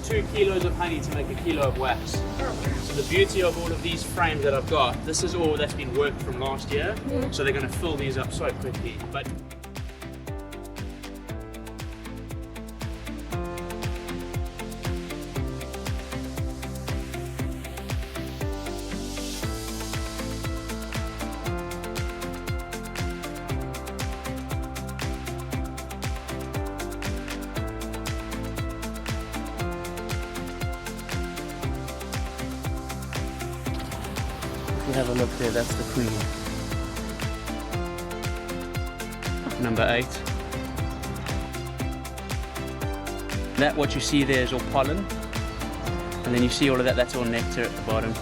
2 kilos of honey to make a kilo of wax. So the beauty of all of these frames that I've got, this is all that's been worked from last year. So they're going to fill these up so quickly. But you have a look there, that's the queen. number 8. That what you see there is all pollen, and then you see all of that, that's all nectar at the bottom.